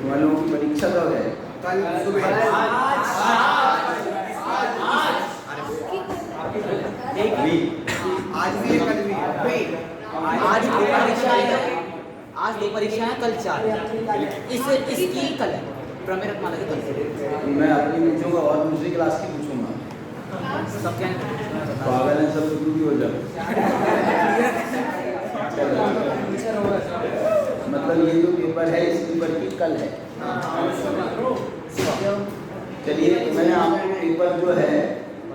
वालों की परीक्षा कब है? कल सुबह। आज भी कल भी आज दो परीक्षाएं हैं, आज दो परीक्षाएं हैं, कल 4। इसकी कल है प्रमेय रत्नमाला की कल। मैं अपनी पूछूंगा और दूसरी क्लास की पूछूंगा। सब क्या पागल है सब, भी हो जाए। मतलब ये जो पेपर है इस पेपर की कल है। चलिए, मैंने आपको पेपर जो है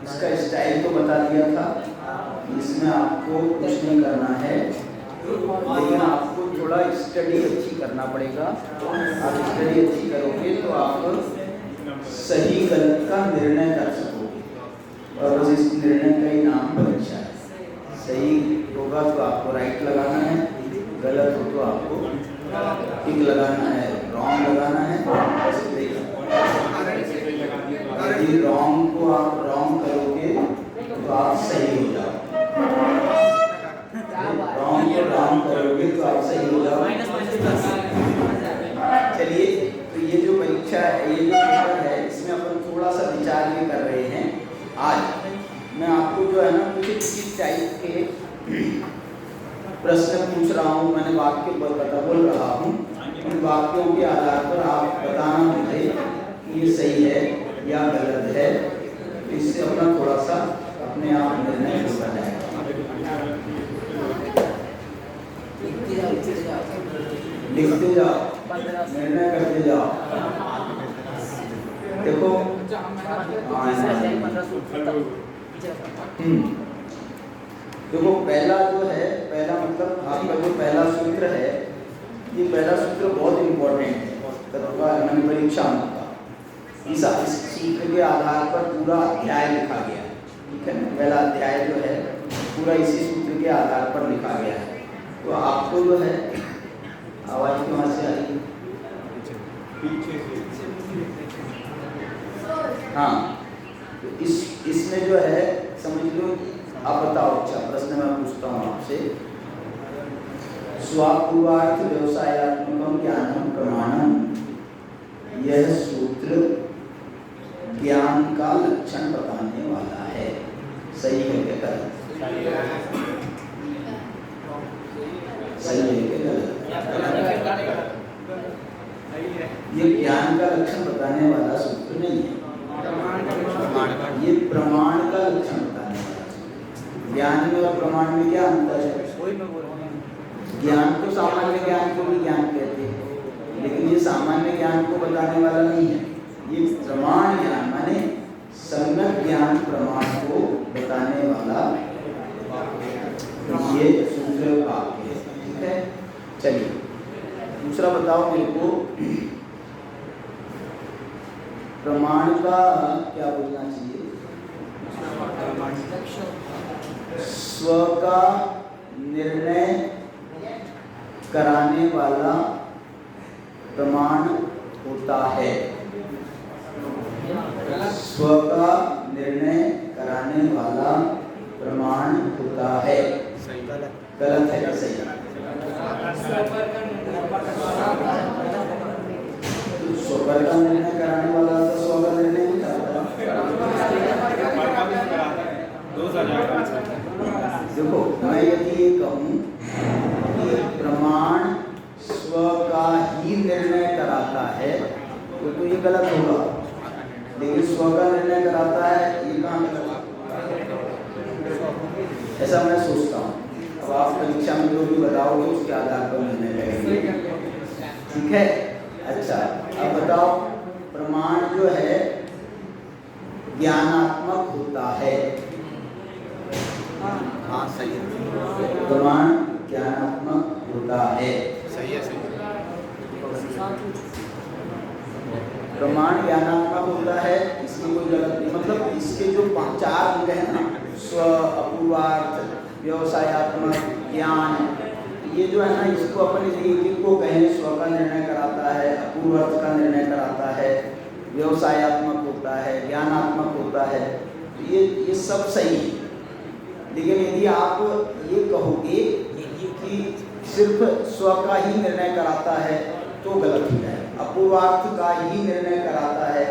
इसका स्टाइल तो बता दिया था। इसमें आपको कुछ नहीं करना है, लेकिन आपको थोड़ा स्टडी अच्छी करना पड़ेगा। आप स्टडी अच्छी करोगे तो आप सही गलत का निर्णय कर सकोगे, और बस इस निर्णय का ही नाम परीक्षा है। सही होगा तो आपको राइट लगाना है, गलत हो तो आपको टिक लगाना है, रॉन्ग लगाना है। यदि रॉन्ग को आप रॉन्ग करोगे तो आप सही हो जाओ, रॉन्ग को रॉन्ग करोगे तो आप सही हो जाओ। चलिए, तो ये जो परीक्षा है, ये जो पेपर है, इसमें अपन थोड़ा सा विचार ये कर रहे हैं। आज मैं आपको जो है ना कुछ इस टाइप के प्रश्न पूछ रहा हूँ। मैंने वाक्य बोल रहा हूँ, उन वाक्यों के आधार पर आप बताना मुझे कि ये सही है या गलत है। इससे अपना थोड़ा सा अपने आप निर्णय हो जाएगा। लिखते जाओ, निर्णय करते जाओ। देखो, देखो पहला जो है, पहला मतलब आपका जो पहला सूत्र है, ये पहला सूत्र बहुत इम्पोर्टेंट है परीक्षाओं का। इस सूत्र के आधार पर पूरा अध्याय लिखा गया है, ठीक है ना। पहला अध्याय जो है पूरा इसी सूत्र के आधार पर लिखा गया है। तो आपको जो है, आवाज कहाँ से आ रही है? हाँ, तो इसमें जो है समझ लो। आप बताओ, अच्छा प्रश्न मैं पूछता हूँ आपसे। स्वापूर्वार्थ व्यवसायात्मकम ज्ञानम प्रमाणम, यह सूत्र ज्ञान का लक्षण बताने वाला है। सही है क्या गलत? सही है क्या गलत? ये ज्ञान का लक्षण बताने वाला सूत्र नहीं है, ये प्रमाण का लक्षण बताने वाला सूत्र। ज्ञान में और प्रमाण में क्या अंतर है? ज्ञान तो सामान्य ज्ञान को भी ज्ञान कहते हैं, लेकिन ये सामान्य ज्ञान को बताने वाला नहीं है। ये प्रमाण ज्ञान माने सम्यक ज्ञान प्रमाण को बताने वाला ये सूत्र वाक्य है, ठीक है। चलिए दूसरा बताओ मेरे को, प्रमाण का क्या बोलना चाहिए? स्व का निर्णय कराने वाला प्रमाण होता है। स्व का निर्णय कराने वाला प्रमाण होता है। गलत है क्या सही? स्वर का निर्णय कराने वाला तो स्व का निर्णय नहीं करता। देखो, मैं यदि ये कहूँ कि प्रमाण स्व का ही निर्णय कराता है तो ये गलत होगा, लेकिन स्व का निर्णय कराता है ये कहाँ गलत? ऐसा मैं सोचता हूँ। अब आप परीक्षा में जो भी बताओगे उसके आधार पर निर्णय करेंगे, ठीक है। अच्छा, अब बताओ, प्रमाण जो है ज्ञानात्मक होता है। हाँ सही है, प्रमाण ज्ञानात्मक होता है। सही है, सही है। प्रमाण ज्ञानात्मक होता है, इसमें कोई गलत नहीं। मतलब इसके जो 4 अंग हैं ना, स्व, अपूर्वार्थ, व्यवसायात्मक, ज्ञान, ये जो है ना, इसको अपन एक को कहें स्व का निर्णय कराता है, अपूर्वार्थ का निर्णय कराता है, व्यवसायात्मक होता है, ज्ञानात्मक होता है। तो ये सब सही है। लेकिन यदि आप ये कहोगे कि सिर्फ स्व का ही निर्णय कराता है तो गलत हो जाएगा। अपूर्वार्थ का ही निर्णय कराता है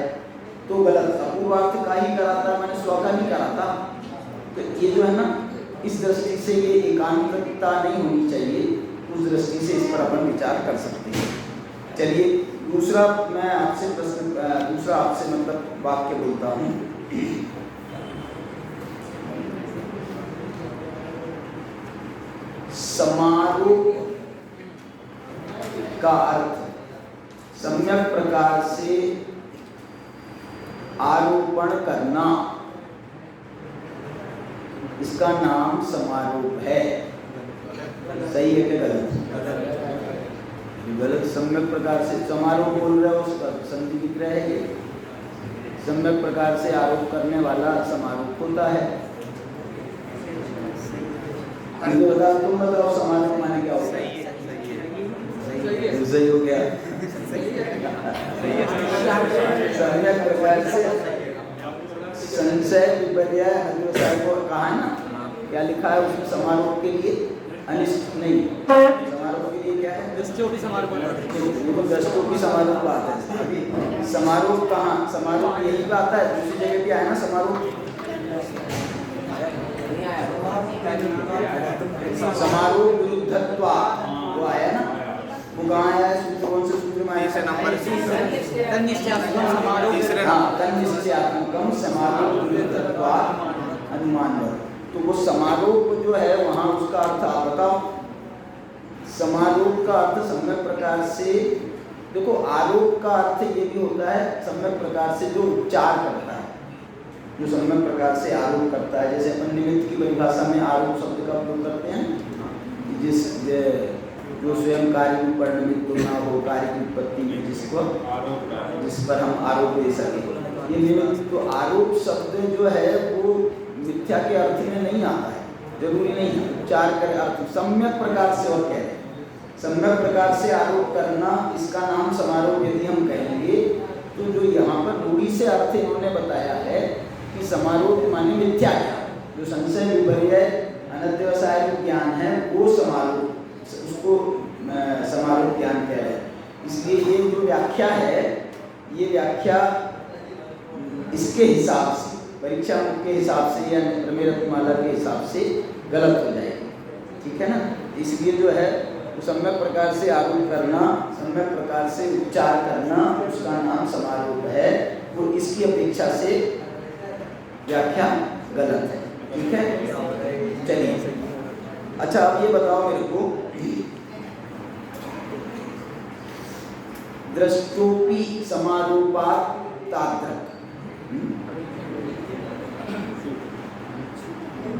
तो गलत। अपूर्वार्थ का ही कराता है मैंने स्व का नहीं कराता। तो ये जो है ना, इस दृष्टि से ये एकांतता नहीं होनी चाहिए। उस दृष्टि से इस पर अपन विचार कर सकते हैं। चलिए दूसरा मैं आपसे प्रश्न, दूसरा आपसे मतलब वाक्य बोलता हूँ। समारोह का अर्थ सम्यक प्रकार से आरोपण करना, इसका नाम समारोह है। सही है कि गलत? गलत। सम्यक प्रकार से समारोह बोल रहे हो, उसका संधि दिख रहा है। ये सम्यक प्रकार से आरोप करने वाला समारोह होता है। बताओ, तुम बताओ समारोह माने क्या होता है? सही हो गया। सम्यक प्रकार से संशय विपर्य को कहा ना, क्या लिखा है उसमें? समारोह के लिए अनिष्ट नहीं, समारोह के लिए क्या है? दृष्टोपी समारोह। दृष्टोपी समारोह बात है। अभी समारोह कहाँ? समारोह यही बात है, दूसरी जगह भी आया ना समारोह। समारोह विरुद्धत्वा वो आया ना, वो कहाँ आया? सूत्र कौन से सूत्र में आया? तन्निश्चयात्मकम समारोह विरुद्धत्वा अनुमान। तो वो समारोह जो है वहाँ उसका अर्थ आप बताओ। समारोह का अर्थ सम्यक प्रकार से, देखो आरोप का अर्थ ये भी होता है सम्यक प्रकार से जो उपचार करता है, जो सम्यक प्रकार से आरोप करता है। जैसे अपन निमित्त की परिभाषा में आरोप शब्द का प्रयोग करते हैं, जिस जो स्वयं कार्य पर निमित्त ना हो, कार्य की उत्पत्ति में जिस पर हम आरोप दे सके, ये निमित्त। तो आरोप शब्द जो है वो मिथ्या के अर्थ में नहीं आता है, जरूरी नहीं है उपचार कर अर्थ। सम्यक प्रकार से, और कह रहे सम्यक प्रकार से आरोप करना, इसका नाम समारोह यदि हम कहेंगे। तो जो यहाँ पर रूढ़ी से अर्थ इन्होंने बताया है कि समारोह माने मिथ्या ज्ञान, जो संशय विपर्य अनध्यवसाय ज्ञान है वो समारोह, उसको समारोह ज्ञान कह रहे हैं। इसलिए ये जो व्याख्या है, ये व्याख्या इसके हिसाब से, परीक्षा के हिसाब से या प्रमेय रत्नमाला के हिसाब से गलत हो जाएगी। ठीक है ना? इसलिए जो है सम्यक प्रकार से आरोप करना, सम्यक प्रकार से उपचार करना, उसका नाम समारोह है। वो इसकी अपेक्षा से व्याख्या गलत है। ठीक है, चलिए। अच्छा अब ये बताओ मेरे को, दृष्टोपी समारोपात ताद्रक,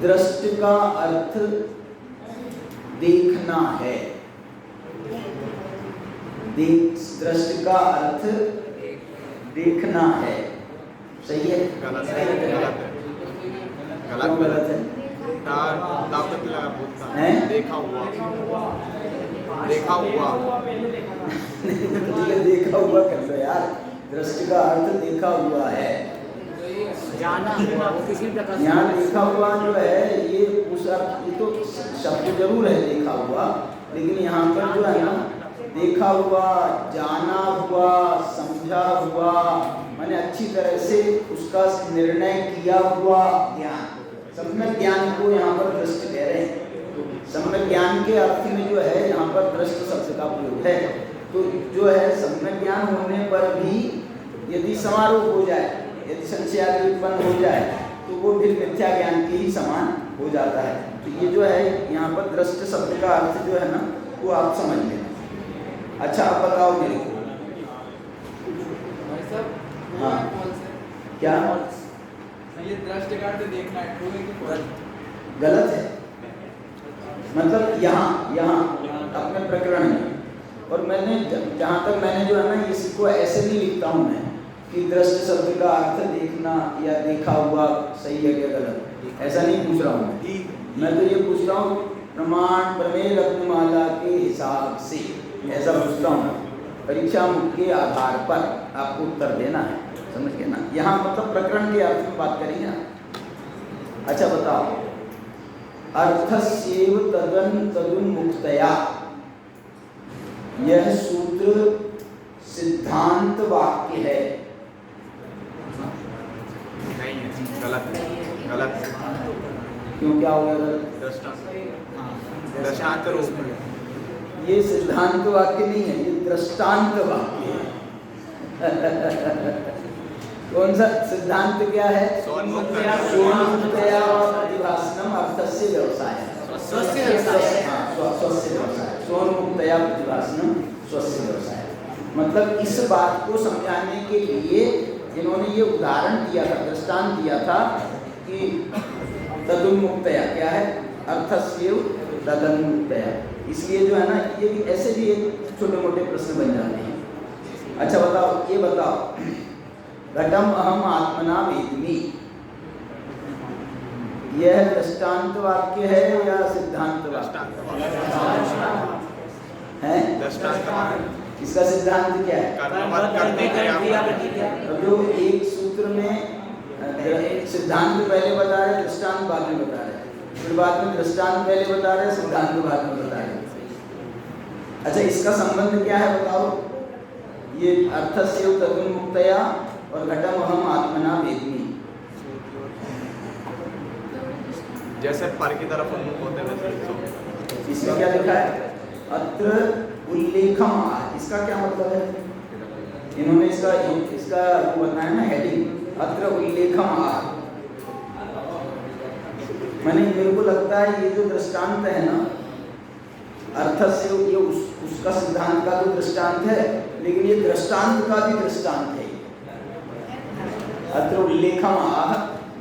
दृष्ट का अर्थ देखना है। दृष्ट का अर्थ देखना है। सही है? गलत है, गलत है, गलत है। देखा हुआ, देखा हुआ देखा हुआ कर लो यार। दृष्टि का अर्थ देखा हुआ है, जाना हुआ, वो किसी प्रकार। यहाँ देखा हुआ जो है ये उस अर्थ, ये तो शब्द जरूर है देखा हुआ, लेकिन यहाँ पर जो है ना देखा हुआ, जाना हुआ, समझा हुआ, माने अच्छी तरह से उसका निर्णय किया हुआ ज्ञान, सम्यक ज्ञान को यहाँ पर दृष्ट कह रहे हैं। सम्यक ज्ञान के अर्थ में जो है यहाँ पर दृष्ट शब्द का प्रयोग है। तो जो है सम्यक ज्ञान होने पर भी यदि समारोह हो जाए, यदि संशय उत्पन्न हो जाए, तो वो फिर मिथ्या ज्ञान के ही समान हो जाता है। तो ये जो है यहाँ पर दृष्ट शब्द का अर्थ जो है ना वो आप समझ लेना। अच्छा आप बताओ मेरे को, हाँ क्या ये दृष्टि का अर्थ देखना है, गलत है? मतलब यहाँ अपने प्रकरण में, और मैंने जहाँ तक मैंने जो है ना इसको ऐसे नहीं लिखता हूँ मैं कि दृष्ट शब्द का अर्थ देखना या देखा हुआ सही है या गलत, ऐसा नहीं पूछ रहा हूँ मैं तो ये पूछ रहा हूँ प्रमाण प्रमेय रत्नमाला के हिसाब से, ऐसा पूछता हूँ। परीक्षा मुख के आधार पर आपको उत्तर देना है, समझ गए ना? यहाँ मतलब प्रकरण के अर्थ में बात करेंगे ना। अच्छा बताओ, अर्थस्यैव तदुन्मुक्तया, यह सूत्र सिद्धांत वाक्य है। नहीं है, गलत है, गलत है। क्यों, क्या हो गया गलत? दृष्टांत रूप में। ये सिद्धांत वाक्य नहीं है, ये दृष्टांत वाक्य है। कौन सा सिद्धांत क्या है? सोन्मुक्तया और प्रतिभासनम अर्थस्य व्यवसाय। स्वस्य व्यवसाय, सोन्मुक्तया प्रतिभासनम स्वस्य व्यवसाय। मतलब इस बात को समझाने के लिए इन्होंने ये उदाहरण दिया था, दृष्टांत दिया था कि तदुन्मुक्तया क्या है, अर्थस्यैव तदुन्मुक्तया। इसलिए जो है ना, ये भी ऐसे भी एक छोटे मोटे प्रश्न बन जाते हैं। अच्छा बताओ, ये बताओ, घटम अहम आत्मना वेद्मि, यह दृष्टांत वाक्य है या सिद्धांत वाक्य है? इसका सिद्धांत क्या है? जो एक सूत्र में सिद्धांत पहले बता रहे, दृष्टांत बाद में बता रहे, फिर बाद में दृष्टांत पहले बता रहे, सिद्धांत बाद में बता रहे। अच्छा, इसका संबंध क्या है बताओ? ये अर्थस्यैव तदुन्मुक्तया और घटम अहम आत्मना वेद्मि, जैसे पर की तरफ उन्मुख होते वैसे। इसमें क्या लिखा है? अत्र उल्लेखम, इसका क्या मतलब है? इन्होंने इसका वो बताया ना, हेडिंग, अत्र उल्लेखम। मैंने मेरे को लगता है ये जो दृष्टांत है ना, अर्थस्य, ये उसका सिद्धांत का तो दृष्टांत है, लेकिन ये दृष्टांत का भी दृष्टांत है। अत्र उल्लेखम,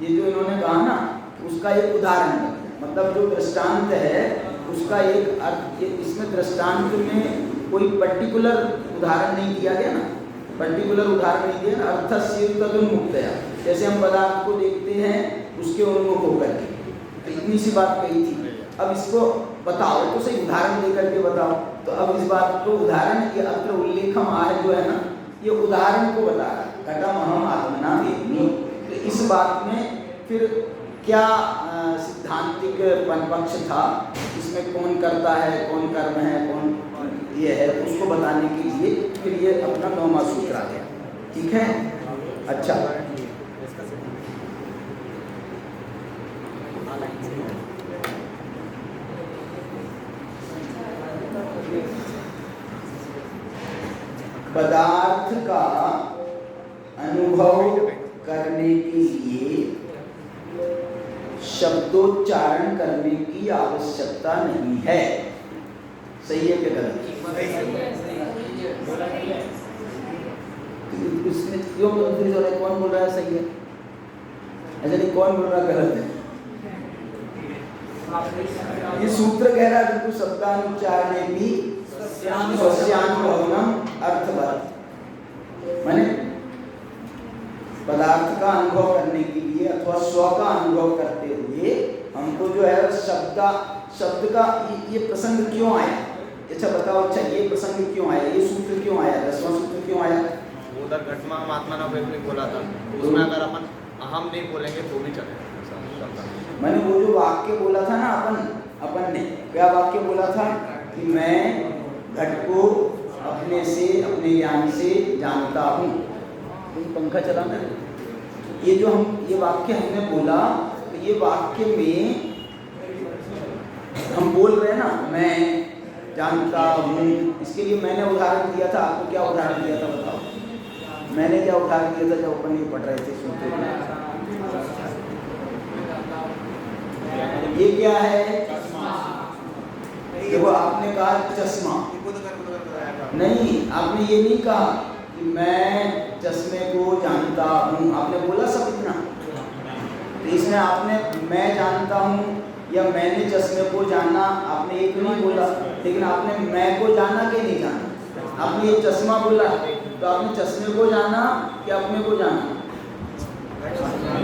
ये जो इन्होंने कहा ना, उसका एक उदाहरण है। मतलब जो दृष्टांत है उसका एक अर्थ, इसमें दृष्टांत में कोई पर्टिकुलर उदाहरण नहीं दिया गया ना, पर्टिकुलर उदाहरण नहीं दिया ना। अर्थस्यैव तदुन्मुक्तया, जैसे हम पदार्थ को देखते हैं उसके उन्मुख होकर के, तो इतनी सी बात कही थी। अब इसको बताओ तो सही, उदाहरण देकर के बताओ। तो अब इस बात को उदाहरण, ये अत्र उल्लेखम जो है ना, ये उदाहरण को बता रहा है, घटम अहम आत्मना वेद्मि। तो इस बात में फिर क्या सिद्धांतिक पक्ष था, इसमें कौन करता है, कौन कर्म है, कौन ये है, उसको बताने के लिए फिर ये अपना 9वां सूत्र आ गया। ठीक है, अच्छा। पदार्थ का अनुभव करने के लिए शब्दोच्चारण करने की आवश्यकता नहीं है। सही है क्या गलत? इसमें क्यों कंफ्यूज हो रहा है? कौन बोल रहा है सही है? ऐसा नहीं, कौन बोल रहा है गलत है? ये सूत्र कह रहा है बिल्कुल शब्दानुच्चारणे भी स्वस्यानुभवनम अर्थवत्, माने पदार्थ का अनुभव करने के लिए अथवा स्व का अनुभव करते हुए हमको जो है शब्द का ये प्रसंग क्यों आया? अच्छा बताओ, अच्छा ये प्रसंग क्यों आया, ये सूत्र क्यों आया, 10वां सूत्र क्यों आया? उधर घटमा आत्मा ना बोला था, उसमें अगर अपन अहम नहीं बोलेंगे तो भी चलेगा। मैंने वो जो वाक्य बोला था ना, अपन ने क्या वाक्य बोला था कि मैं घट को अपने से, अपने ज्ञान से जानता हूँ। तुम पंखा चलाना है। ये जो ये वाक्य हमने बोला, तो ये वाक्य में हम बोल रहे हैं ना, मैं जानता हूँ, इसके लिए मैंने उदाहरण दिया था। आपको क्या उदाहरण दिया था बताओ? मैंने क्या उदाहरण दिया था जब अपन ये पढ़ रहे थे सूत्र में? ये क्या है? देखो, आपने कहा चश्मा, नहीं, आपने ये नहीं कहा कि मैं चश्मे को जानता हूँ, आपने बोला सब इतना। तो इसमें आपने मैं जानता हूँ या मैंने चश्मे को जाना, आपने एक नहीं बोला, लेकिन आपने मैं को जाना कि नहीं जाना? आपने ये चश्मा बोला, तो आपने चश्मे को जाना कि अपने को जाना?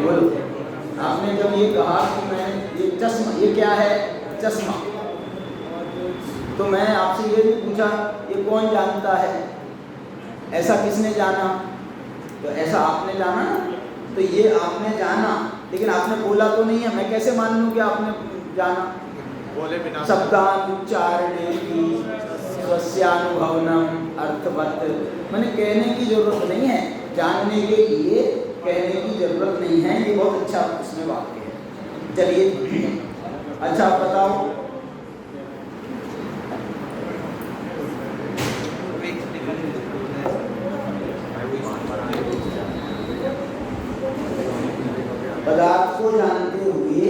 बोलो। आपने जब ये कहा कि मैं ये चश्मा, ये क्या है? चश्मा। तो मैं आपसे ये भी पूछा ये कौन जानता है, ऐसा किसने जाना? तो ऐसा आपने जाना ना, तो ये आपने जाना लेकिन आपने बोला तो नहीं है, मैं कैसे मान लूँ कि आपने जाना? बोले बिना शब्दानुच्चारणे की स्वस्यानुभवनम अर्थवत, मैंने कहने की जरूरत नहीं है, जानने के लिए कहने की जरूरत नहीं है। ये बहुत अच्छा उसमें वाक्य है। चलिए अच्छा आप बताओ, पदार्थ को जानते हुए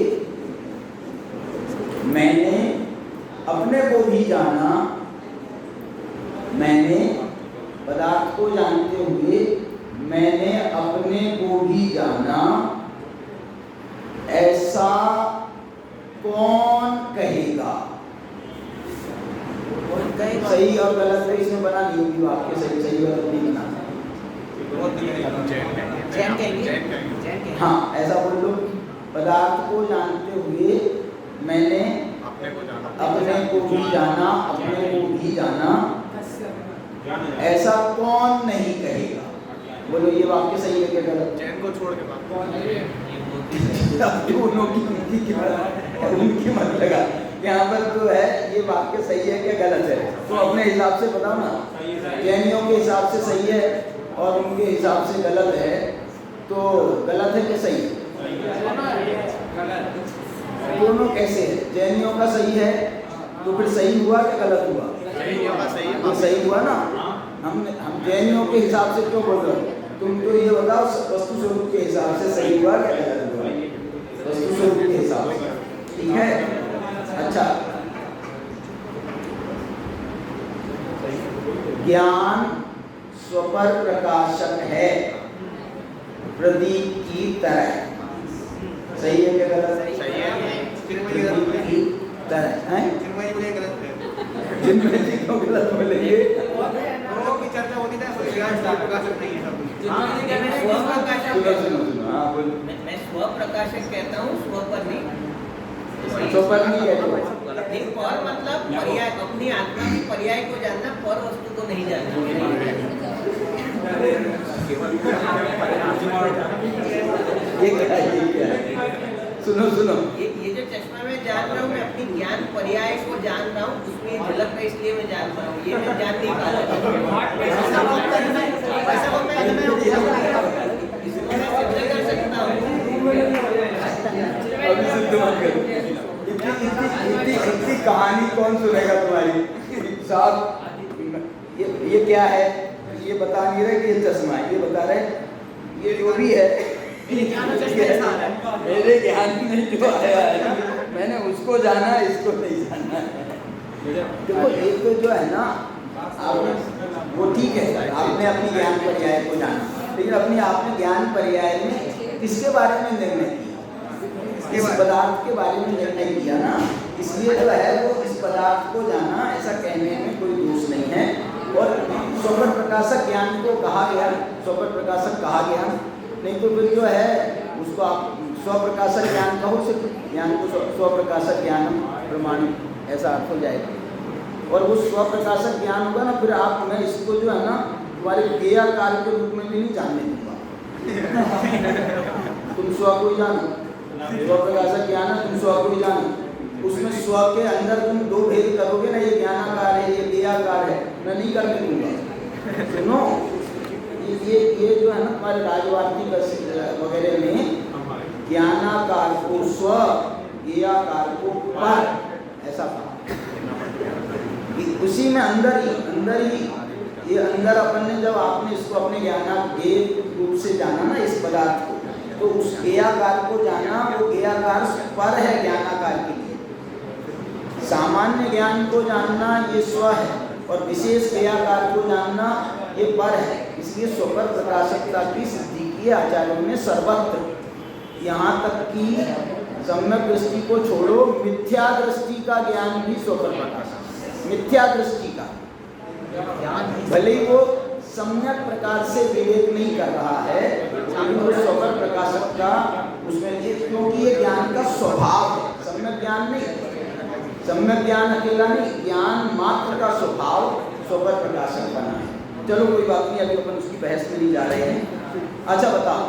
मैंने अपने को भी जाना, मैंने पदार्थ को जानते हुए मैंने अपने को भी जाना, ऐसा कौन कहेगा? सही और गलत है इसमें बना दी होगी आपके, सही गलत नहीं बना। हाँ ऐसा बोल लो, पदार्थ को जानते हुए मैंने अपने को भी जाना, अपने को भी जाना, ऐसा कौन नहीं कहेगा? बोलो ये वाक्य सही है क्या गलत? चैन को छोड़ के उनकी मत लगा, यहाँ पर जो है ये वाक्य सही है क्या गलत है, तो अपने हिसाब से बताओ ना। जैनियों के हिसाब से सही है और उनके हिसाब से गलत है, तो गलत है कि सही है? दोनों कैसे है? जैनियों का सही है तो फिर सही हुआ कि गलत हुआ? तो सही हुआ ना। हम जैनियों के हिसाब से क्यों बोल रहे हो? तुम तो ये बताओ वस्तु स्वरूप के हिसाब से सही हुआ क्या गलत हुआ? वस्तु स्वरूप के हिसाब से, ठीक है। अच्छा, ज्ञान स्वपर प्रकाशक है प्रदीप की तरह, सही है क्या गलत? सही है। प्रदीप की तरह है। जिनमें जी क्यों गलत बोलेंगे? चर्चा होती है प्रकाशक नहीं है। मैं स्व प्रकाशक कहता हूँ, स्व पर नहीं। स्वपर नहीं है। पर मतलब पर्याय, अपनी आत्मा की पर्याय को जानना, पर वस्तु को नहीं जानना। ये क्या है? सुनो ये जो चश्मा मैं जान रहा हूँ, मैं अपनी ज्ञान पर्याय को जान रहा हूँ, उसमें झलक है इसलिए मैं जान रहा हूँ, ये मैं जान नहीं पा रहा। कर सकता हूँ। इतनी कहानी कौन सुनेगा तुम्हारी? साहब ये क्या है? ये बता नहीं रहे कि ये चश्मा है, ये बता रहे ये जो भी है मेरे ज्ञान में जो आया है मैंने उसको जाना, इसको नहीं जाना। देखो एक तो जो है ना, आपने वो ठीक है, आपने अपनी ज्ञान पर्याय को जाना, लेकिन अपनी आपने ज्ञान पर्याय में किसके बारे में निर्णय किया? इस पदार्थ के बारे में निर्णय किया ना, इसलिए जो है वो इस पदार्थ को जाना, ऐसा कहने में कोई दोष नहीं है। और स्वपर प्रकाशक ज्ञान को कहा गया, स्वपर प्रकाशक कहा गया, नहीं तो फिर जो है उसको आप स्वप्रकाशक ज्ञान कहो, सिर्फ ज्ञान को स्वप्रकाशक ज्ञान प्रमाणित ऐसा अर्थ हो जाएगा। और वो स्वप्रकाशक ज्ञान होगा ना, फिर आप मैं इसको जो है ना तुम्हारे क्रियाकार के रूप में भी नहीं जानने दूंगा। तुम स्व को ही जानो, स्वप्रकाशक ज्ञान है, तुम स्व को ही जानो। उसमें स्व के अंदर तुम दो भेद करोगे ना, ये ज्ञानाकार है, ये क्रियाकार है, मैं नहीं करने दूंगा। सुनो, ये जो है ना हमारे राजवार्तिक वगैरह में ज्ञानाकार को स्व, क्रियाकार को पर, ऐसा था। उसी में अंदर ही ये अंदर अपन ने जब आपने इसको अपने ज्ञानादेय रूप से जाना ना इस पदार्थ को, तो उस क्रियाकार को जाना, वो क्रियाकार पर है ज्ञानाकार के लिए। सामान्य ज्ञान को जानना ये स्व है, और विशेष क्रियाकार को जानना ये पर है। इसलिए स्वपर प्रकाशकता की सिद्धि की आचार्यों ने सर्वत्र, यहाँ तक कि सम्यक दृष्टि को छोड़ो, मिथ्या दृष्टि का ज्ञान भी स्वपर प्रकाशक, मिथ्या दृष्टि का भले ही वो सम्यक प्रकार से विवेक नहीं कर रहा है, लेकिन वो स्वपर प्रकाशक का उसमें, क्योंकि ये ज्ञान का स्वभाव है, सम्यक ज्ञान नहीं, सम्यक ज्ञान अकेला नहीं, ज्ञान मात्र का स्वभाव स्वपर प्रकाशक बना है। चलो कोई बात नहीं, अभी अपन उसकी बहस में नहीं जा रहे हैं। अच्छा बताओ,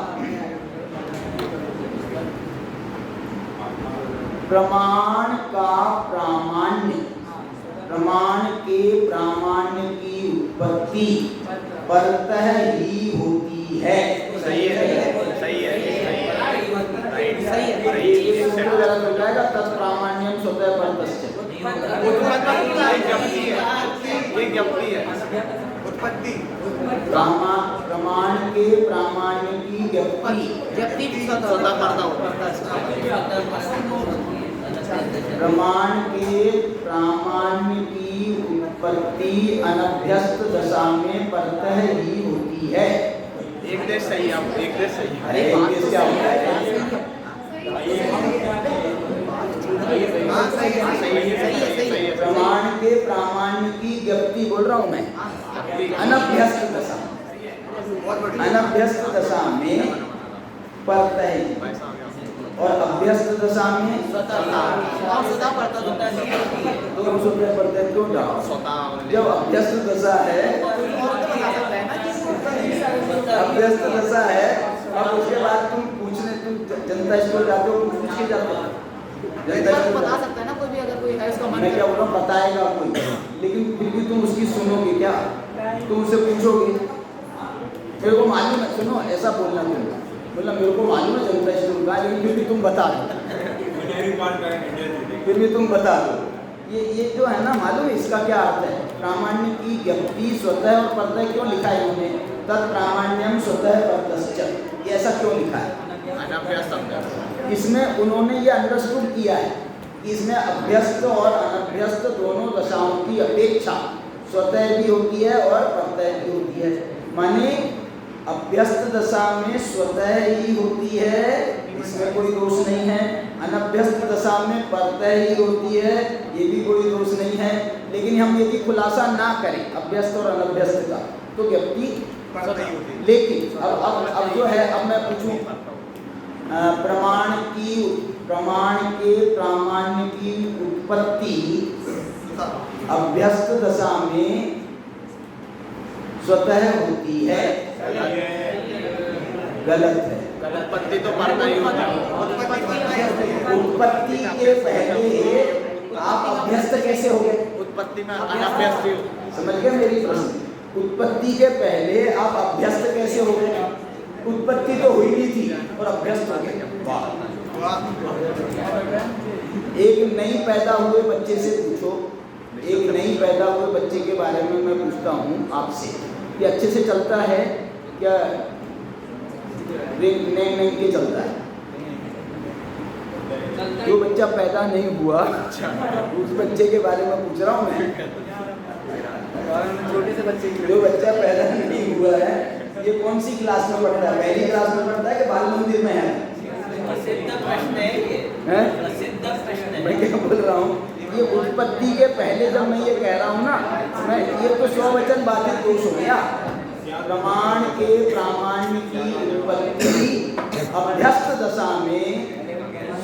प्रमाण का प्रामाण्य, प्रमाण के प्रामाण्य की उत्पत्ति परतः ही होती है। सही है, सही है, ये उसको जरा मिल जाएगा, तत्प्रामाण्यम स्वतः परतश्च। प्रमाण के प्रामाण्य की व्यक्ति स्वतः प्रमाण के प्रामाण्य की उत्पत्ति अनभ्यस्त दशा में परतः ही होती है। एक देश सही है, एक देश सही है। अरे एक देश क्या होता है? प्रमाण के प्रामाण्य की व्यक्ति बोल रहा हूँ मैं, अनभ्यस्त दशा, अनभ्यस्त दशा में परतः ही, और अभ्यस्त दशा में तुम स्वतः परतः क्यों जाओ? जब अभ्यस्त दशा है, अभ्यस्त दशा है, अब उसके बाद तुम पूछने, तुम जनता स्कूल जाते हो, पूछ के जाते हो, बता सकता है ना कोई भी, अगर कोई है उसका मन। मैं क्या बोल रहा हूँ, बताएगा कोई, लेकिन फिर भी तुम उसकी सुनोगे क्या? तुम उससे पूछोगे, मेरे को मालूम है, सुनो ऐसा बोलना, तुम बोलना मेरे को मालूम है जनता स्कूल का, लेकिन फिर भी तुम बता दो, फिर भी तुम बता दो। ये जो है ना, मालूम है इसका क्या अर्थ है? प्रामाण्य की व्यक्ति स्वतः और परतः क्यों लिखा है उन्होंने? तत्प्रामाण्यम स्वतः परतश्च, ये ऐसा क्यों लिखा है? इसमें उन्होंने ये अंडरस्टूड किया है कि इसमें अभ्यस्त और अनभ्यस्त दोनों दशाओं की अपेक्षा स्वतः भी होती है और परतः भी होती है। माने अभ्यस्त दशा में स्वतः ही होती है, इसमें कोई दोष नहीं है। अनभ्यस्त दशा में परतः ही होती है, ये भी कोई दोष नहीं है। लेकिन हम यदि खुलासा ना करें अभ्यस्त और अनभ्यस्त का, तो व्यक्ति, लेकिन अब जो है, अब मैं पूछूं, प्रमाण के प्रामाण्य की उत्पत्ति अभ्यस्त दशा में स्वतः होती है, गलत है। उत्पत्ति तो परतः ही होता है। उत्पत्ति के पहले आप अभ्यस्त कैसे हो गए? उत्पत्ति में अनभ्यस्त ही समझ गए मेरी प्रश्न? उत्पत्ति के पहले आप अभ्यस्त कैसे हो गए? उत्पत्ति तो हुई नहीं थी और अभ्यस्त हो गए। एक नई पैदा हुए बच्चे से पूछो, एक नई पैदा हुए बच्चे के बारे में मैं पूछता हूँ आपसे कि अच्छे से चलता है क्या? नहीं के चलता है। जो बच्चा पैदा नहीं हुआ उस बच्चे के बारे में पूछ रहा हूँ मैं। छोटे से बच्चे की, जो बच्चा पैदा नहीं हुआ है, ये कौन सी क्लास में पढ़ता है? पहली क्लास में पढ़ता है कि बाल मंदिर में है? प्रसिद्ध प्रश्न है ये, प्रसिद्ध प्रश्न है। मैं क्या बोल रहा हूँ, ये उत्पत्ति के पहले जब मैं ये कह रहा हूँ ना, मैं ये तो स्ववचन बाधित दोष हो गया। प्रमाण के प्रामाण्य की उत्पत्ति अभ्यस्त दशा में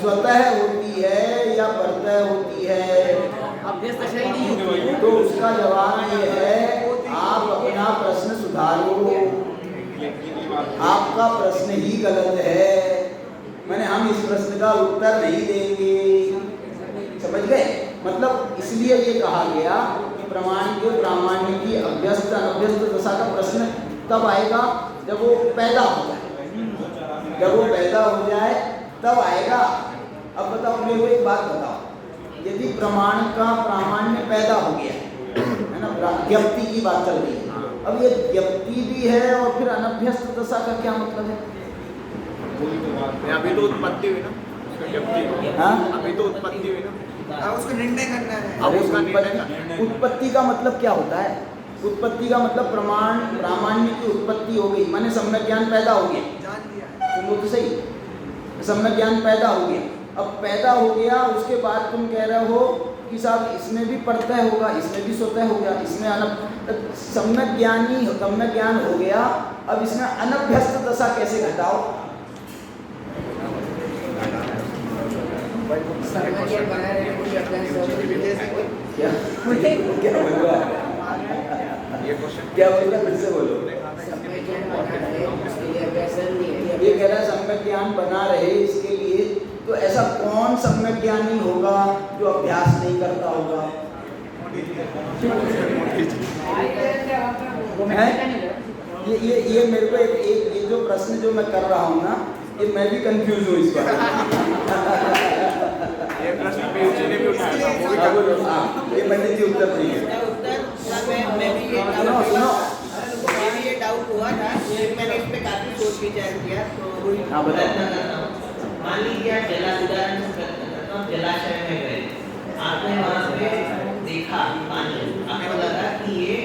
स्वतः होती है या परतः होती है? अभ्यस्त दशा ही नहीं होती है। तो उसका जवाब ये है, आप अपना प्रश्न सुधारो, आपका प्रश्न ही गलत है। मैंने हम इस प्रश्न का उत्तर नहीं देंगे, समझ गए? मतलब इसलिए ये कहा गया कि प्रमाण के प्रामाण्य की अभ्यस्त अनभ्यस्त दशा का प्रश्न तब आएगा जब वो पैदा हो जाए, जब वो पैदा हो जाए तब आएगा। अब बताओ, मेरे को एक बात बताओ, यदि प्रमाण का प्रामाण्य पैदा हो गया है ना, व्यक्ति की बात चल रही है, अब ये व्यक्ति भी है और फिर अनभ्यस्त दशा का क्या मतलब है? अभी तो उत्पत्ति हुई ना, हाँ, अभी तो उत्पत्ति हुई ना, उसको निर्णय करना है। अब उसका निर्णय उत्पत्ति का मतलब क्या होता है? उत्पत्ति का मतलब प्रामाण्य की उत्पत्ति हो गई, माने सम्यक ज्ञान पैदा हो गया। जान लिया। सुनो तो सही, सम्यक ज्ञान पैदा हो गया। अब पैदा हो गया, उसके बाद तुम कह रहे हो कि साहब इसमें भी परतः होगा, इसमें भी स्वतः होगा, इसमें सम्यक ज्ञान हो गया। अब इसमें अनभ्यस्त दशा कैसे घटाओ? क्या क्या बोल रहा है? क्या बोल रहा, फिर से बोलो। ये कह रहा है सम्यक ज्ञान बना रहे इसके लिए, तो ऐसा कौन कौन सम्यक ज्ञानी होगा जो अभ्यास नहीं करता होगा? ये मेरे को एक ये जो प्रश्न जो मैं कर रहा हूँ ना, ये मैं भी कंफ्यूज हूँ इस बारे ये प्रश्न पीयूष जी ने भी उठाया था, वो भी में। ये पंडित जी उत्तर नहीं है। उत्तर मैं भी ये डाउट हुआ था, मैंने इस पे काफी सोच विचार किया। तो हाँ, बताओ। मान लीजिए आप उदाहरण से करता हूँ, जलाशय में गए, आपने वहाँ पे देखा पानी, आपको लगा कि ये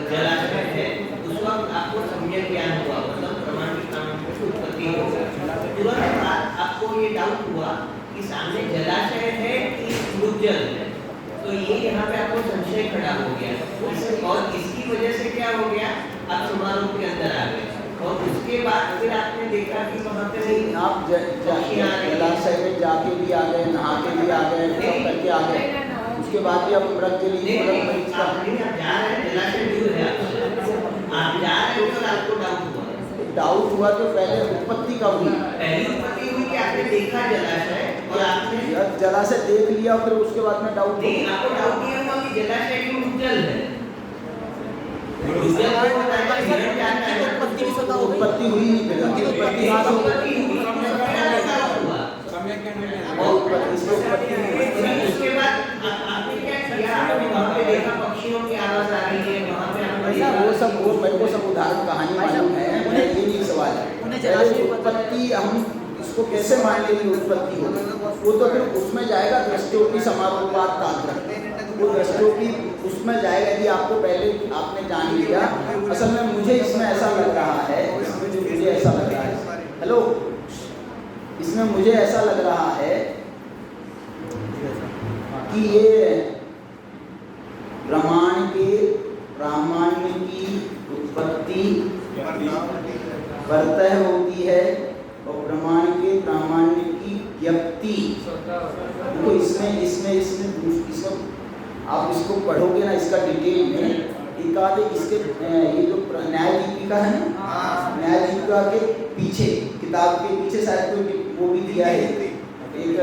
जलाशय है, उस वक्त आपको सम्यक ज्ञान हुआ, मतलब प्रमाणिक नाम की उत्पत्ति हो गई। तुरंत बाद आपको ये डाउट हुआ कि सामने जलाशय है कि भूजल है, तो ये यहाँ पे आपको संशय खड़ा हो गया, और इसकी वजह से क्या हो गया, आप समारोह के अंदर आ गए, और उसके बाद फिर आपने देखा कि वहाँ पे नहीं, आप जलाशय में जाके भी आ गए, नहा के भी आ गए, सब करके आ गए, उसके बाद भी आप व्रत के लिए आप जा रहे हैं, जलाशय दूर है, आप जा रहे हो और आपको डाउट हुआ तो पहले उत्पत्ति कब हुई? पहली उत्पत्ति हुई कि आपने देखा जलाशय, और आपने जलाशय देख लिया, फिर उसके बाद में डाउट नहीं, आपको डाउट नहीं हुआ कि जलाशय की भूजल है, उत्पत्ति भी स्वतः हो गई। उत्पत्ति हुई नहीं, फिर उत्पत्ति बाद उसके बाद आपने क्या किया, आपने वहाँ पे देखा पक्षियों की आवाज आ रही है, वहाँ पे ऐसा वो मेरे को सब उदाहरण कहानी मालूम है, ये नहीं सवाल है। पहले उत्पत्ति हम इसको कैसे मान लेंगे उत्पत्ति हो, वो तो फिर उसमें जाएगा दृष्टोपी समारोह बात तांत्र, वो दृष्टोपी उसमें जाएगा। यदि आपको पहले आपने जान लिया, असल में मुझे इसमें ऐसा लग रहा है, इसमें जो मुझे ऐसा लग रहा है, हेलो, इसमें मुझे ऐसा लग रहा है कि ये ब्रह्मांड के प्रामाण्य की उत्पत्ति वर्तः होती है, और ब्रह्मांड के प्रामाण्य की ज्ञप्ति। तो इसमें आप इसको पढ़ोगे ना, इसका डिटेल में एकाध इसके ये जो न्याय दीपिका है ना, न्याय दीपिका के पीछे, किताब के पीछे शायद कोई वो भी दिया है, एक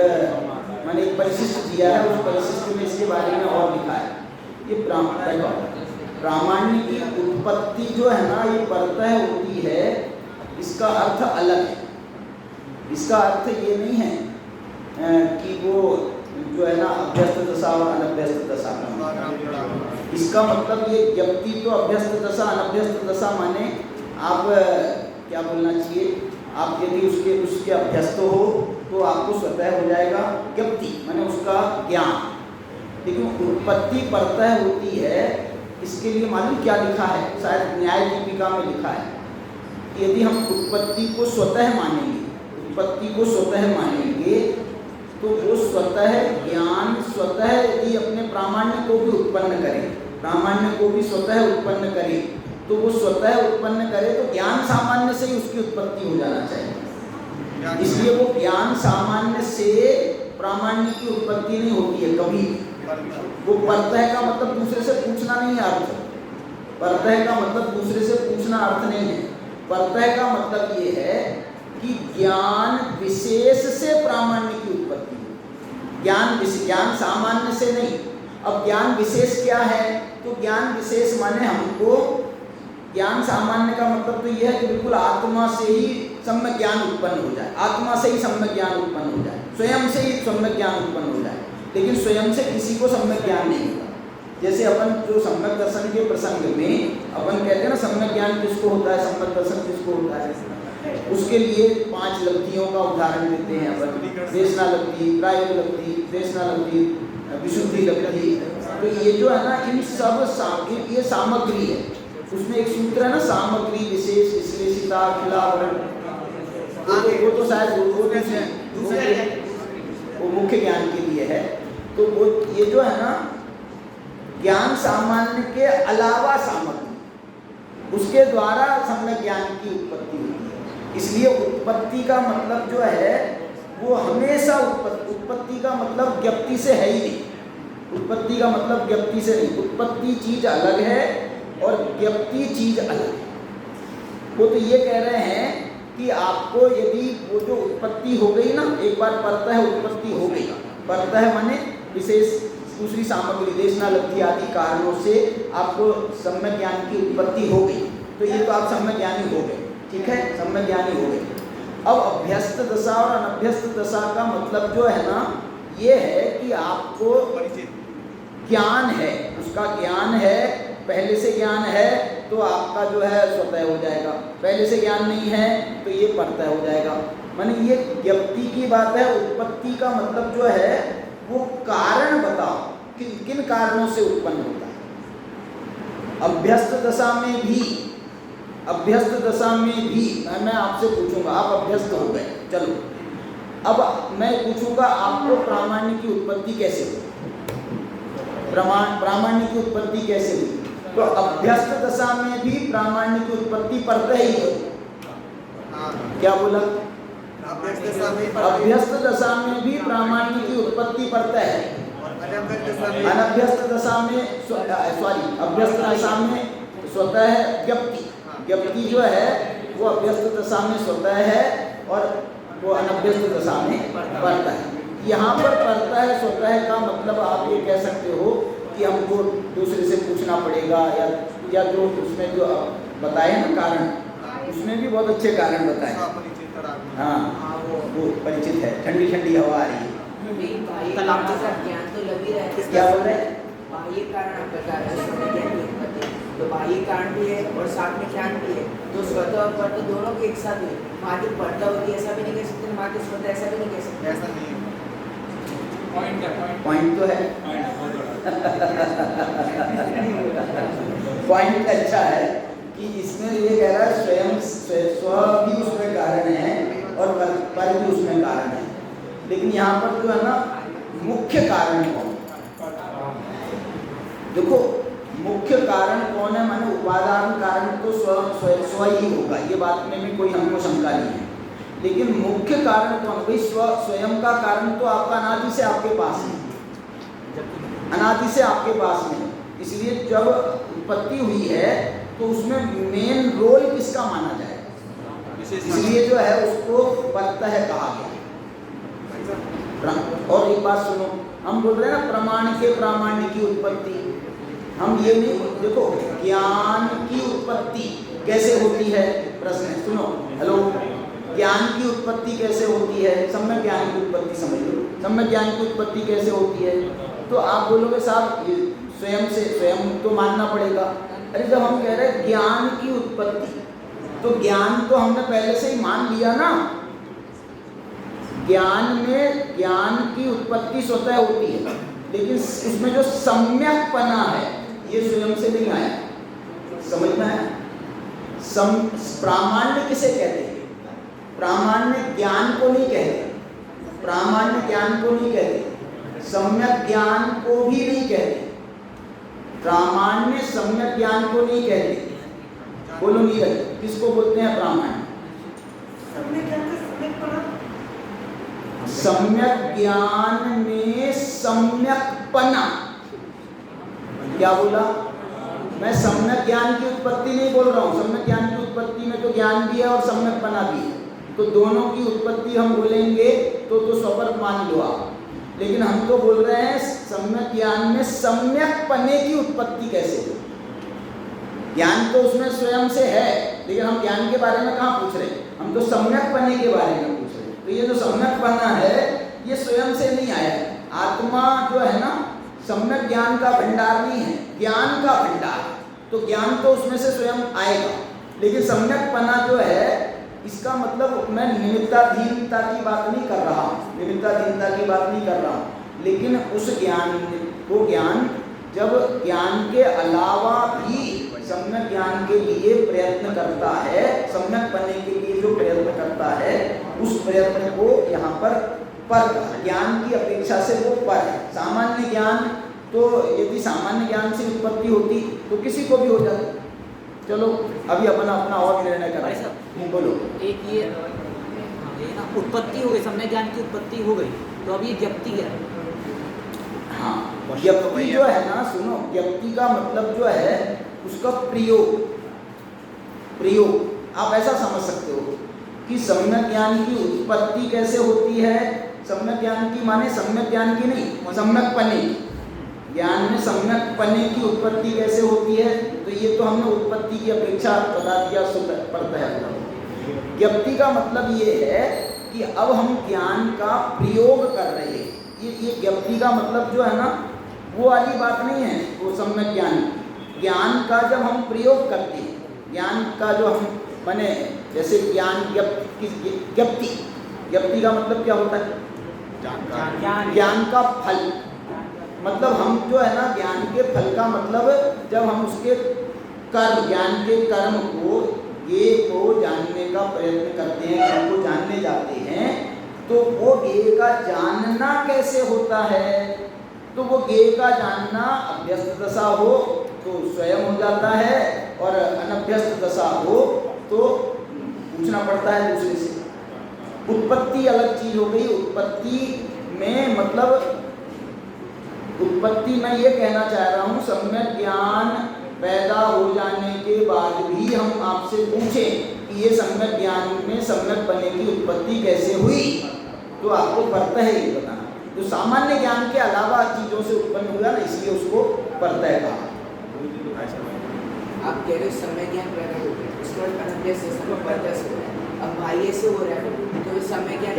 मैंने एक परिशिष्ट दिया है, उस परिशिष्ट में इसके बारे में और लिखा है। ये प्रामाण्य की उत्पत्ति जो है ना, ये वर्तः होती है, इसका अर्थ अलग है। इसका अर्थ ये नहीं है कि वो जो है ना अभ्यस्त दशा और अनभ्यस्त दशा, इसका मतलब ये ज्ञप्ति तो अभ्यस्त दशा अनभ्यस्त दशा माने आप क्या बोलना चाहिए, आप यदि उसके अभ्यस्त हो तो आपको स्वतः हो जाएगा ज्ञप्ति, माने उसका ज्ञान। लेकिन उत्पत्ति वर्तः होती है, इसके लिए मालूम क्या लिखा है, शायद न्याय दीपिका में लिखा है, यदि हम उत्पत्ति को स्वतः मानेंगे, उत्पत्ति को स्वतः मानेंगे तो वो स्वतः ज्ञान स्वतः यदि अपने प्रामाण्य को भी उत्पन्न करे, प्रामाण्य को भी स्वतः उत्पन्न करे, तो वो स्वतः उत्पन्न करे तो ज्ञान सामान्य से ही उसकी उत्पत्ति हो जाना चाहिए। इसलिए वो ज्ञान सामान्य से प्रामाण्य की उत्पत्ति नहीं होती है कभी। वो वर्तः का मतलब दूसरे से पूछना नहीं है अर्थ, वर्तः का मतलब दूसरे से पूछना अर्थ नहीं है। वर्तः का मतलब ये है कि ज्ञान विशेष से प्रामाण्य की उत्पत्ति, ज्ञान सामान्य से नहीं। अब ज्ञान विशेष क्या है, तो ज्ञान विशेष माने हमको, ज्ञान सामान्य का मतलब तो यह है कि बिल्कुल आत्मा से ही सम्यक ज्ञान उत्पन्न हो जाए, आत्मा से ही सम्यक ज्ञान उत्पन्न हो जाए, स्वयं से ही सम्यक ज्ञान उत्पन्न हो जाए, लेकिन स्वयं से किसी को सम्यक ज्ञान नहीं होता। जैसे अपन जो सम्यक दर्शन के प्रसंग में अपन कहते हैं ना, सम्यक ज्ञान किसको होता है, सम्यक दर्शन किसको होता है, उसके लिए 5 लब्धियों का उदाहरण देते हैं अपन, देशना लब्धि, प्रायोग लब्धि, देशना लब्धि, विशुद्धि लब्धि। तो ये जो है ना, इन सब ये सामग्री है। उसमें एक सूत्र है ना, सामग्री विशेष विश्लेषिता खिलावरण, वो तो शायद वो मुख्य ज्ञान के लिए है। तो वो ये जो है ना, ज्ञान सामान्य के अलावा सामग्री, उसके द्वारा सम्यक ज्ञान की उत्पत्ति होती है। इसलिए उत्पत्ति का मतलब जो है वो हमेशा उत्पत्ति का मतलब ज्ञप्ति से है ही नहीं। उत्पत्ति का मतलब ज्ञप्ति से नहीं, उत्पत्ति चीज अलग है और ज्ञप्ति चीज अलग है। वो तो ये कह रहे हैं कि आपको यदि वो जो उत्पत्ति हो गई ना, एक बार वर्तः उत्पत्ति हो गई, परतः माने विशेष दूसरी सामग्री देशना लब्धि आदि कारणों से आपको सम्यक ज्ञान की उत्पत्ति हो गई, तो ये तो आप सम्यक ज्ञानी हो गए, ठीक है, सम्यक ज्ञानी हो गए। अब अभ्यस्त दशा और अनभ्यस्त दशा का मतलब जो है ना, ये है कि आपको ज्ञान है, उसका ज्ञान है, पहले से ज्ञान है तो आपका जो है स्वतः हो जाएगा, पहले से ज्ञान नहीं है तो ये परतः हो जाएगा। माने ये ज्ञप्ति की बात है। उत्पत्ति का मतलब जो है वो कारण बताओ कि किन कारणों से उत्पन्न होता है। अभ्यस्त दशा में भी मैं आपसे पूछूंगा, आप अभ्यस्त हो गए, चलो अब मैं पूछूंगा आपको प्रामाण्य की उत्पत्ति कैसे हुई, प्रामाण्य की उत्पत्ति कैसे हुई? तो अभ्यस्त दशा में भी प्रामाण्य की उत्पत्ति परतः ही है। क्या बोला? अभ्यस्त दशा में भी प्रामाण्य की उत्पत्ति परतः है, अनभ्यस्त दशा में अभ्यस्त दशा में स्वतः है ज्ञप्ति जो है वो अभ्यस्त दशा में स्वतः है और वो अनभ्यस्त दशा में परतः है। यहाँ पर परतः है स्वतः का मतलब आप ये कह सकते हो कि हमको दूसरे से पूछना पड़ेगा, या जो उसमें जो बताए ना कारण, उसमें भी बहुत अच्छे कारण बताए। हाँ वो परिचित है, ठंडी ठंडी हवा आ रही है। ज्ञान तो लगी रहा है। क्या बोल रहे हैं? बाह्य कारण प्रकार है, ज्ञान की उत्पत्ति, तो बाह्य कारण भी है और साथ में ज्ञान भी है, तो स्वतः और परतः दोनों के एक साथ है। मात्र परतः होती ऐसा भी नहीं कह सकते, मात्र स्वतः ऐसा भी नहीं कह सकते। ऐसा नहीं है। पॉइंट तो है, पॉइंट अच्छा है कि इसमें ये कह रहा है स्वयं स्व भी उसमें कारण है और पर भी उसमें कारण है, लेकिन यहाँ पर जो है ना मुख्य कारण कौन? देखो मुख्य कारण कौन है, माने उपादान कारण तो स्व ही होगा, ये बात में भी कोई हमको शंका नहीं है, लेकिन मुख्य कारण कौन? भाई स्वयं का कारण तो आपका अनादि से आपके पास है, अनादि से आपके पास में, इसलिए जब उत्पत्ति हुई है तो उसमें मेन रोल किसका माना जाएगा, इसलिए जो है उसको परतः कहा गया। और एक बात सुनो, हम बोल रहे हैं ना प्रमाण के प्रामाण्य की उत्पत्ति, हम ये नहीं देखो ज्ञान की उत्पत्ति कैसे होती है, प्रश्न है, सुनो, हेलो, ज्ञान की उत्पत्ति कैसे होती है? सम्यक ज्ञान की उत्पत्ति समझ लो, सम्यक ज्ञान की उत्पत्ति कैसे होती है? तो आप बोलोगे साहब स्वयं तो मानना पड़ेगा। अरे जब हम कह रहे हैं ज्ञान की उत्पत्ति, तो ज्ञान तो हमने पहले से ही मान लिया ना, ज्ञान की उत्पत्ति स्वतः होती है, लेकिन इसमें जो सम्यकपना है ये स्वयं से नहीं आया, समझ में आया? प्रामाण्य किसे कहते हैं? प्रामाण्य ज्ञान को नहीं कहते, प्रामाण्य ज्ञान को नहीं कहते, सम्यक ज्ञान को भी नहीं कहते, प्रामाण्य सम्यक ज्ञान को नहीं कहते। बोलो नहीं कहते, किसको बोलते हैं प्रामाण्य? सम्यक ज्ञान में सम्यकपना। क्या बोला? मैं सम्यक ज्ञान की उत्पत्ति नहीं बोल रहा हूँ, सम्यक ज्ञान की उत्पत्ति में तो ज्ञान भी है और सम्यकपना भी है, तो दोनों की उत्पत्ति हम बोलेंगे तो स्वपर मान लो आप, लेकिन हम तो बोल रहे हैं सम्यक ज्ञान में सम्यकपने की उत्पत्ति कैसे हो? ज्ञान तो उसमें स्वयं से है, लेकिन हम ज्ञान के बारे में कहाँ पूछ रहे हैं, हम तो सम्यकपने के बारे में पूछ रहे हैं। तो ये जो सम्यकपना है ये स्वयं से नहीं आया है, आत्मा जो है ना सम्यक ज्ञान का भंडार नहीं है, ज्ञान का भंडार, तो ज्ञान तो उसमें से स्वयं आएगा, लेकिन सम्यकपना जो है इसका मतलब मैं निमित्ताधीनता की बात नहीं कर रहा हूँ, निमित्ताधीनता की बात नहीं कर रहा हूँ, लेकिन उस ज्ञान को ज्ञान जब ज्ञान के अलावा भी सम्यक ज्ञान के लिए प्रयत्न करता है, सम्यक बनने के लिए जो प्रयत्न करता है, उस प्रयत्न को यहाँ पर ज्ञान की अपेक्षा से वो पर है। सामान्य ज्ञान तो यदि सामान्य ज्ञान से उत्पत्ति होती तो किसी को भी हो जाती। चलो अभी अपना और निर्णय करें, बोलो। एक ये ना उत्पत्ति हो गई, सम्यक ज्ञान की उत्पत्ति हो गई, तो अब ये ज्ञप्ति है। हाँ, ज्ञप्ति जो है ना, सुनो, ज्ञप्ति का मतलब जो है उसका प्रयोग आप ऐसा समझ सकते हो कि सम्यक ज्ञान की उत्पत्ति कैसे होती है, सम्यक ज्ञान की माने सम्यक ज्ञान की नहीं, सम्यक पने की। ज्ञान में सम्यक पने की उत्पत्ति कैसे होती है, तो ये तो हमने उत्पत्ति की अपेक्षा बता दिया, पड़ता है। ज्ञप्ति का मतलब ये है कि अब हम ज्ञान का प्रयोग कर रहे हैं। ये ज्ञप्ति का मतलब जो है ना, वो वाली बात नहीं है वो सम्यक ज्ञान का जब हम प्रयोग करते हैं, ज्ञान का जो हम माने जैसे ज्ञान ज्ञप्ति का मतलब क्या होता है, ज्ञान का फल। मतलब हम जो है ना ज्ञान के फल का मतलब जब हम उसके कर्म, ज्ञान के कर्म को ये को जानने का प्रयत्न करते हैं, उनको जानने जाते हैं, तो वो ज्ञेय का जानना कैसे होता है, तो वो ज्ञेय का जानना अभ्यस्त दशा हो तो स्वयं हो जाता है, और अनभ्यस्त दशा हो तो पूछना पड़ता है दूसरे से। उत्पत्ति अलग चीज हो गई। उत्पत्ति में मतलब उत्पत्ति में ये कहना चाह रहा हूँ, सम्यक ज्ञान पैदा हो जाने के बाद भी हम आपसे पूछें कि ये सम्यक ज्ञान में सम्यक पने की उत्पत्ति कैसे हुई, तो आपको परतः ही बताना। जो सामान्य ज्ञान के अलावा चीज़ों से उत्पन्न हुआ ना, इसलिए उसको परतः कहा। आप कह रहे हो समय ज्ञान पैदा हो गया, उसके बाद अनभ्यस्त से समय परतः से हो रहा है। अब बाह्य से हो रहा है तो समय ज्ञान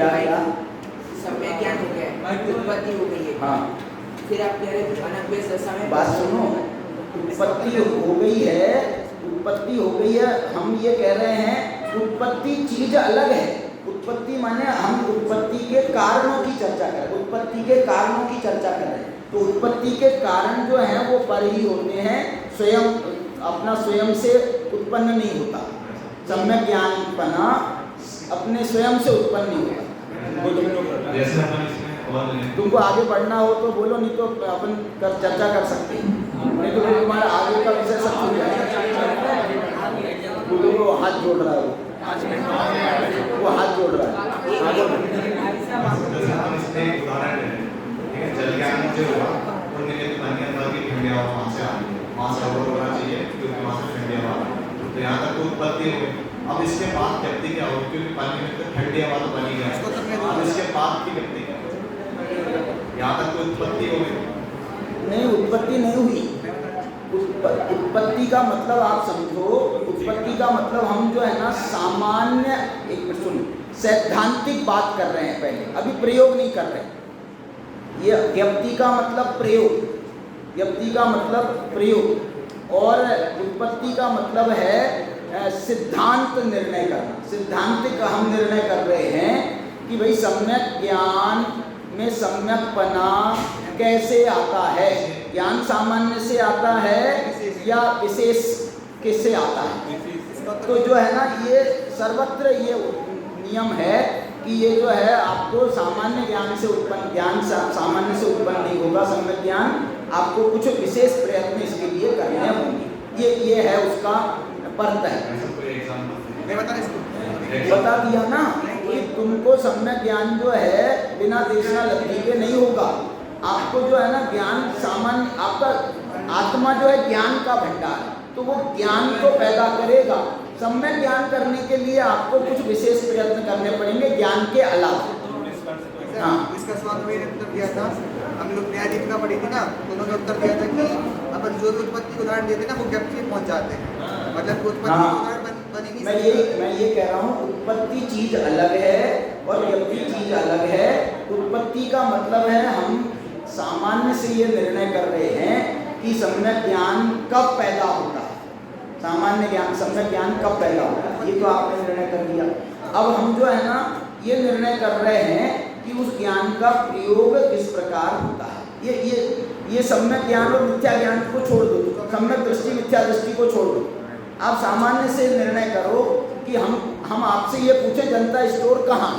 समय ज्ञान हो गया, उत्पत्ति हो गई है। हाँ, फिर आप कह रहे हो अनभ्यस्त समय, बात सुनो, उत्पत्ति हो गई है, उत्पत्ति हो गई है। हम ये कह रहे हैं उत्पत्ति चीज अलग है। उत्पत्ति माने हम उत्पत्ति के कारणों की चर्चा कर रहे हैं, उत्पत्ति के कारणों की चर्चा कर रहे हैं। तो उत्पत्ति के कारण जो हैं वो पर ही होते हैं, स्वयं अपना स्वयं से उत्पन्न नहीं होता। सम्यक ज्ञान बना अपने स्वयं से उत्पन्न नहीं होता। तुमको आगे बढ़ना हो तो बोलो, नहीं तो अपन चर्चा कर सकते हैं, नहीं तो तुम्हारा आगे का विषय सब छूट जाएगा। वो हाथ जोड़ रहा है, वो हाथ जोड़ रहा है। जल ज्ञान जो हुआ उनके लिए पानी अंदर की ठंडिया वहाँ से आ गई, वहाँ से अवरोध होना चाहिए क्योंकि वहाँ से ठंडी हवा, तो यहाँ तक तो उत्पत्ति हो गई। अब इसके बाद व्यक्ति क्या होगी, क्योंकि पानी में तो ठंडी हवा तो बनी गई, अब इसके बाद की व्यक्ति क्या होगी, यहाँ तक तो उत्पत्ति हो गई। नहीं, उत्पत्ति नहीं हुई। उत्पत्ति का मतलब आप समझो, उत्पत्ति का मतलब हम जो है ना सामान्य, एक मिनट सुन, सैद्धांतिक बात कर रहे हैं पहले, अभी प्रयोग नहीं कर रहे। ये ज्ञप्ति का मतलब प्रयोग, ज्ञप्ति का मतलब प्रयोग, और उत्पत्ति का मतलब है सिद्धांत निर्णय करना। सिद्धांतिक हम निर्णय कर रहे हैं कि भाई सम्यक ज्ञान में सम्यकपना कैसे आता है, ज्ञान सामान्य से आता है या विशेष किससे आता है। तो जो है ना ये सर्वत्र ये नियम है कि ये जो है आपको सामान्य ज्ञान से उत्पन्न, ज्ञान सामान्य से उत्पन्न नहीं होगा। सम्यक ज्ञान आपको कुछ विशेष प्रयत्न इसके लिए करने होंगे। ये है उसका परत है। बता दिया ना कि तुमको सम्यक ज्ञान जो है बिना देशना लब्धि के नहीं होगा। आपको जो है ना ज्ञान सामान्य, आपका आत्मा जो है ज्ञान का भंडार, तो वो ज्ञान को पैदा करेगा। सम्यक ज्ञान करने के लिए आपको कुछ विशेष प्रयत्न करने पड़ेंगे ज्ञान के अलावा। हाँ, इसका सवाल मैंने उत्तर दिया था, हम लोग न्यायाधीश पढ़ी थी ना, उन्होंने उत्तर दिया था कि अपन जो भी उत्पत्ति उदाहरण देते ना वो ज्ञप्ति में पहुंच जाते हैं, मतलब उत्पत्ति उदाहरण बन ही नहीं। मैं ये कह रहा हूँ उत्पत्ति चीज अलग है और ज्ञप्ति चीज अलग है। उत्पत्ति का मतलब है हम सामान्य से ये निर्णय कर रहे हैं कि सम्यक ज्ञान कब पैदा होता है, सामान्य ज्ञान सम्यक ज्ञान कब पैदा होता है, ये तो आपने निर्णय कर दिया। अब हम जो है ना ये निर्णय कर रहे हैं कि उस ज्ञान का प्रयोग किस प्रकार होता है। ये सम्यक ज्ञान और मिथ्या ज्ञान को छोड़ दो, सम्यक दृष्टि मिथ्या दृष्टि को छोड़ दो। आप सामान्य से निर्णय करो कि हम आपसे ये पूछे जनता स्टोर कहाँ,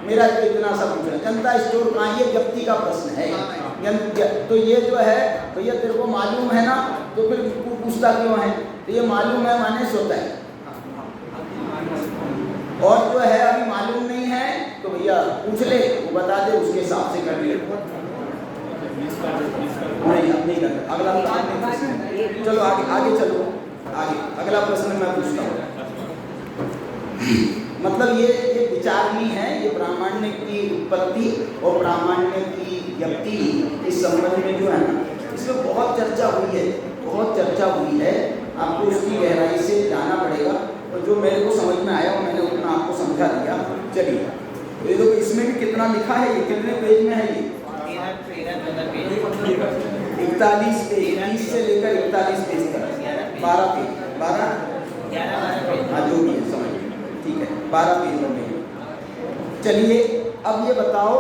मेरा इतना सा पूछना, जनता स्टोर कहाँ, ये व्यक्ति का प्रश्न है। तो ये जो है भैया तेरे को मालूम है ना, तो फिर पूछता क्यों है, तो ये मालूम है माने सोता है, और जो है अभी मालूम नहीं है तो भैया पूछ ले, वो बता दे, उसके हिसाब से कर ले। नहीं अब नहीं करते, अगला प्रश्न। चलो आगे चलो, आगे अगला प्रश्न मैं पूछता हूँ। मतलब ये चार नहीं है, ये प्रामाण्य की उत्पत्ति और प्रामाण्य की ज्ञप्ति इस संबंध में जो है ना, इसमें बहुत चर्चा हुई है, बहुत चर्चा हुई है। आपको उसकी गहराई से जाना पड़ेगा, और जो मेरे को समझ में आया मैंने उतना आपको समझा दिया। चलिए, तो ये देखो इसमें भी कितना लिखा है, ये कितने पेज में है? ये 41 पेज, 30 से लेकर 41 पेज तक, 12 पेज, 12 हाँ जो भी है समझ, ठीक है, 12 पेज में। चलिए अब ये बताओ,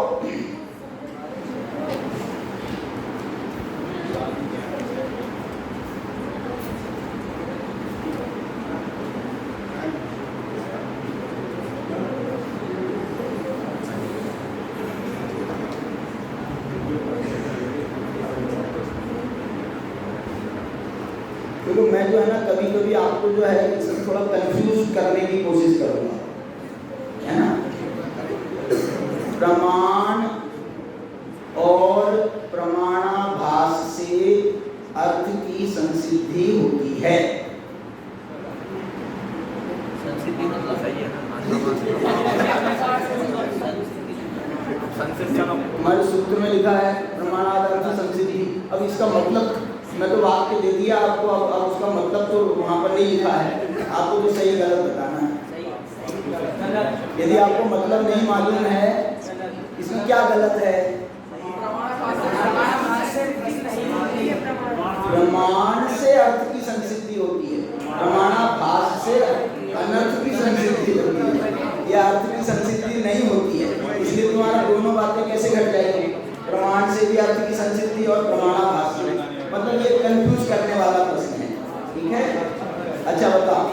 तो मैं जो है ना कभी कभी आपको जो है इसमें थोड़ा कंफ्यूज करने की कोशिश करूंगा, है ना। प्रमाण और प्रमाणाभास से अर्थ की संसिद्धि होती है। संसिद्धि मतलब सही है हमारे सूत्र में लिखा है प्रमाणादर्थ संसिद्धि। अब इसका मतलब मैं तो वाक्य दे दिया आपको, अब उसका मतलब तो वहाँ पर नहीं लिखा है, आपको तो सही गलत बताना है। यदि आपको मतलब नहीं मालूम है इसमें क्या गलत है, प्रमाण से अर्थ की संसिद्धि होती है, प्रमाणाभास से अनर्थ की संसिद्धि होती है, या अर्थ की संसिद्धि नहीं होती है। इसलिए तुम्हारा दोनों बातें कैसे घट जाएगी, प्रमाण से भी अर्थ की संसिद्धि और प्रमाणाभास से, मतलब ये कंफ्यूज करने वाला प्रश्न है, ठीक है। अच्छा बताओ,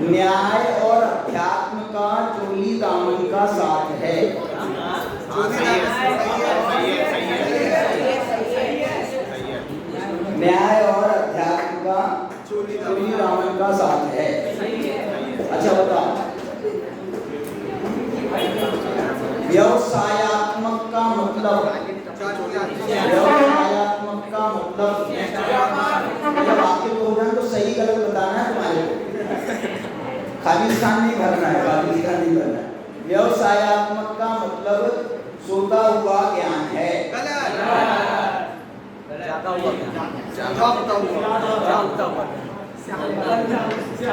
न्याय और अध्यात्म का चोली दामन का साथ है। न्याय और अध्यात्म का चोली दामन का साथ है। अच्छा बताओ, व्यवसायात्मक का मतलब, व्यवसायात्मक का मतलब जब आपके हो जाए तो सही गलत बताना है तुम्हारे को, खालिस्तान नहीं भरना है, खालिस्तान नहीं भरना है। व्यवसायात्मक का मतलब सोता हुआ ज्ञान है।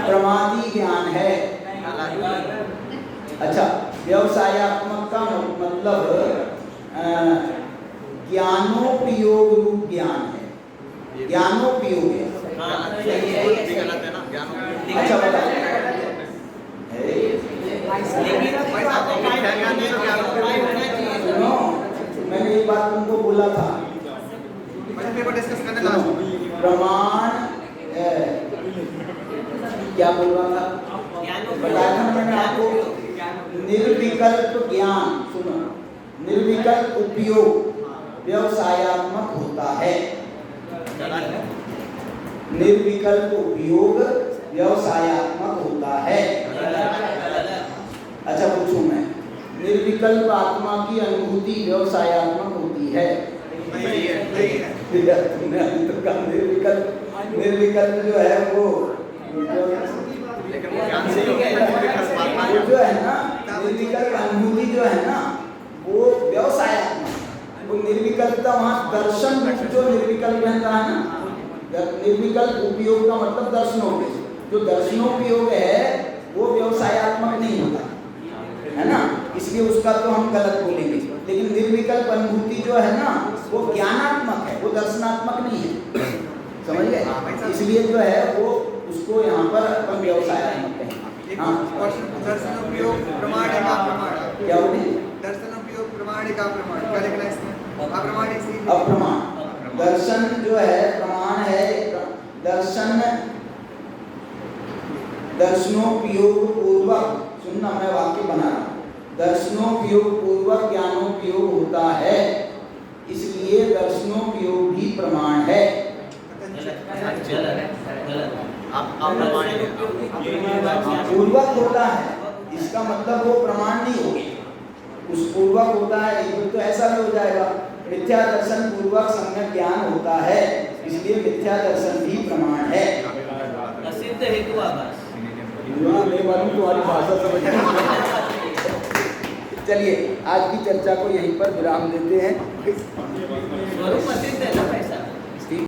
प्रमादी ज्ञान है। अच्छा, व्यवसायात्मक का मतलब ज्ञानोपयोग रूप ज्ञान है, ज्ञानोपयोग है। अच्छा बताओ, सुनो मैंने एक बात तुमको बोला था, प्रमाण क्या बोल रहा था, बताया था मैंने आपको, निर्विकल्प ज्ञान, सुनो, निर्विकल्प उपयोग व्यवसायात्मक होता है। निर्विकल्प उपयोग व्यवसायात्मक होता है। अच्छा पूछूं मैं, निर्विकल्प आत्मा की अनुभूति व्यवसायात्मक होती है। तुमने अभी तक कहा निर्विकल्प जो है वो जो है ना, निर्विकल्प अनुभूति जो है ना वो व्यवसायात्मक, वो निर्विकल्पता वहाँ दर्शन जो निर्विकल्प रहता है ना, निर्विकल्प उपयोग का मतलब दर्शनोपयोग, जो दर्शनोपयोग है वो व्यवसायात्मक नहीं होता है ना, इसलिए उसका तो हम गलत बोलेंगे। लेकिन निर्विकल्प अनुभूति जो है ना वो ज्ञानात्मक है, वो दर्शनात्मक नहीं है, समझ गए। इसलिए जो है वो उसको यहाँ पर अपन व्यवसायात्मक कहेंगे। हाँ, दर्शनोपयोग प्रमाण का प्रमाण क्या बोले, दर्शनोपयोग प्रमाण का प्रमाण क्या लिखना है इसमें, अप्रमाणिक से अप्रमाण। दर्शन जो है प्रमाण है, दर्शन दर्शनोपयोग पूर्वक, सुनना मैं वाक्य बना रहा हूँ, दर्शनोपयोग पूर्वक ज्ञानोपयोग होता है, इसलिए दर्शनोपयोग भी प्रमाण है। पूर्वक होता है इसका मतलब वो प्रमाण नहीं होगा, उस पूर्वक होता है एक तो ऐसा भी हो जाएगा, मिथ्या दर्शन पूर्वक सम्यक ज्ञान होता है, इसलिए मिथ्या दर्शन भी प्रमाण है। निमित्त हेतु आभास। नहीं मालूम तुम्हारी भाषा समझ। चलिए आज की चर्चा को यहीं पर विराम देते हैं।